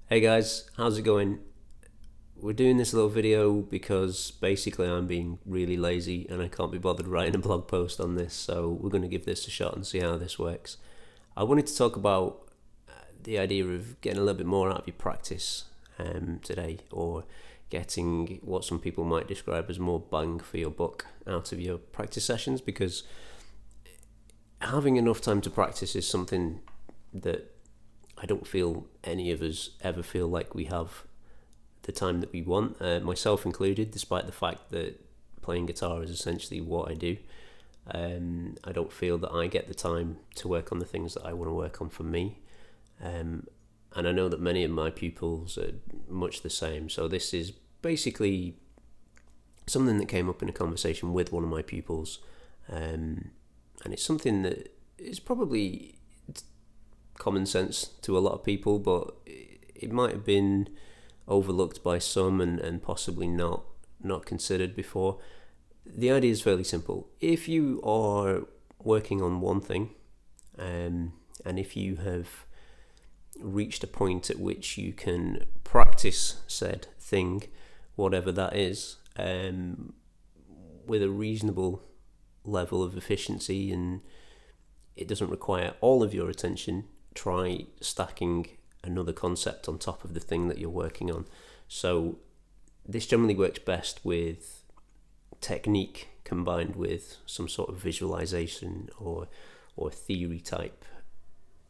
Hey guys, how's it going? We're doing this little video because basically I'm being really lazy and I can't be bothered writing a blog post on this, so we're going to give this a shot and see how this works. I wanted to talk about the idea of getting a little bit more out of your practice today, or getting what some people might describe as more bang for your buck out of your practice sessions, because having enough time to practice is something that I don't feel any of us ever feel like we have the time that we want, myself included, despite the fact that playing guitar is essentially what I do. I don't feel that I get the time to work on the things that I want to work on for me. And I know that many of my pupils are much the same. So this is basically something that came up in a conversation with one of my pupils. And it's something that is probably common sense to a lot of people, but it might have been overlooked by some and possibly not considered before. The idea is fairly simple. If you are working on one thing, and if you have reached a point at which you can practice said thing, whatever that is, with a reasonable level of efficiency, and it doesn't require all of your attention, try stacking another concept on top of the thing that you're working on. So this generally works best with technique combined with some sort of visualization or theory type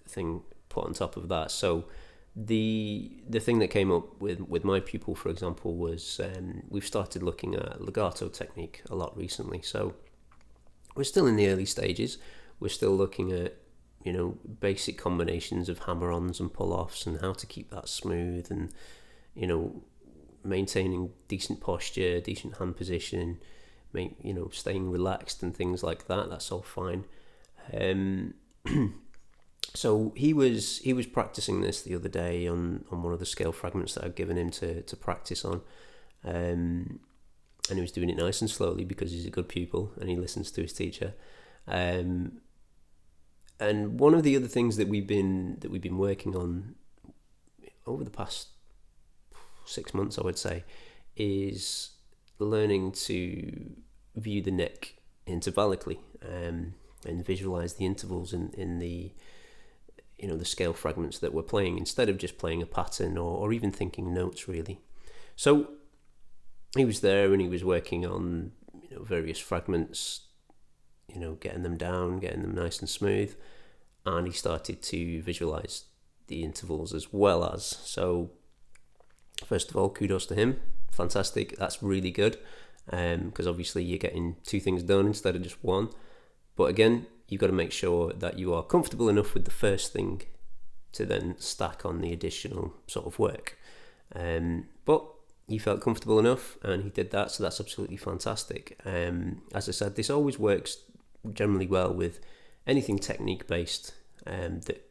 thing put on top of that. So the thing that came up with my pupil, for example, was we've started looking at legato technique a lot recently. So we're still in the early stages. We're still looking at basic combinations of hammer-ons and pull-offs and how to keep that smooth, and maintaining decent posture, decent hand position, staying relaxed and things like that. That's all fine. So he was practicing this the other day on one of the scale fragments that I'd given him to practice on, and he was doing it nice and slowly because he's a good pupil and he listens to his teacher. And one of the other things that we've been working on over the past 6 months, I would say, is learning to view the neck intervallically, and visualize the intervals in the the scale fragments that we're playing, instead of just playing a pattern or even thinking notes really. So he was there and he was working on various fragments, getting them down, getting them nice and smooth, and he started to visualize the intervals as well as. So first of all, kudos to him. Fantastic. That's really good, because obviously you're getting two things done instead of just one. But again, you've got to make sure that you are comfortable enough with the first thing to then stack on the additional sort of work. But he felt comfortable enough and he did that, so that's absolutely fantastic. As I said, this always works generally well with anything technique based, that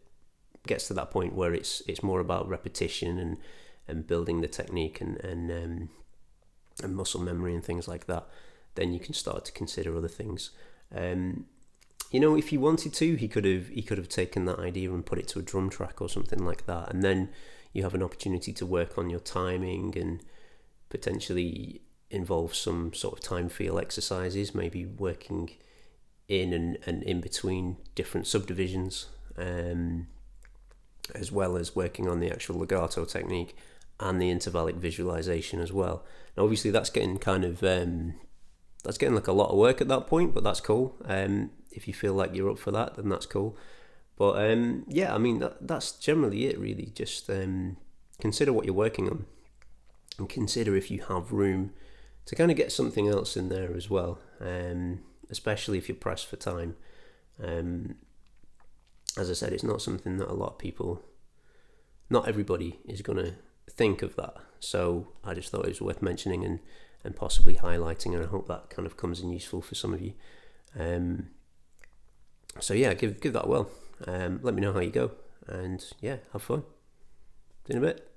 gets to that point where it's more about repetition and building the technique and muscle memory and things like that. Then you can start to consider other things. If he wanted to, he could have taken that idea and put it to a drum track or something like that, and then you have an opportunity to work on your timing and potentially involve some sort of time feel exercises, maybe working in and in between different subdivisions, as well as working on the actual legato technique and the intervallic visualization as well. Now obviously that's getting like a lot of work at that point, but that's cool. If you feel like you're up for that, then that's cool. But that's generally it really. Just consider what you're working on, and consider if you have room to kind of get something else in there as well, especially if you're pressed for time. As I said, it's not something that not everybody is going to think of that. So I just thought it was worth mentioning and possibly highlighting, and I hope that kind of comes in useful for some of you. So yeah, give that a whirl. Let me know how you go, and yeah, have fun. See you in a bit.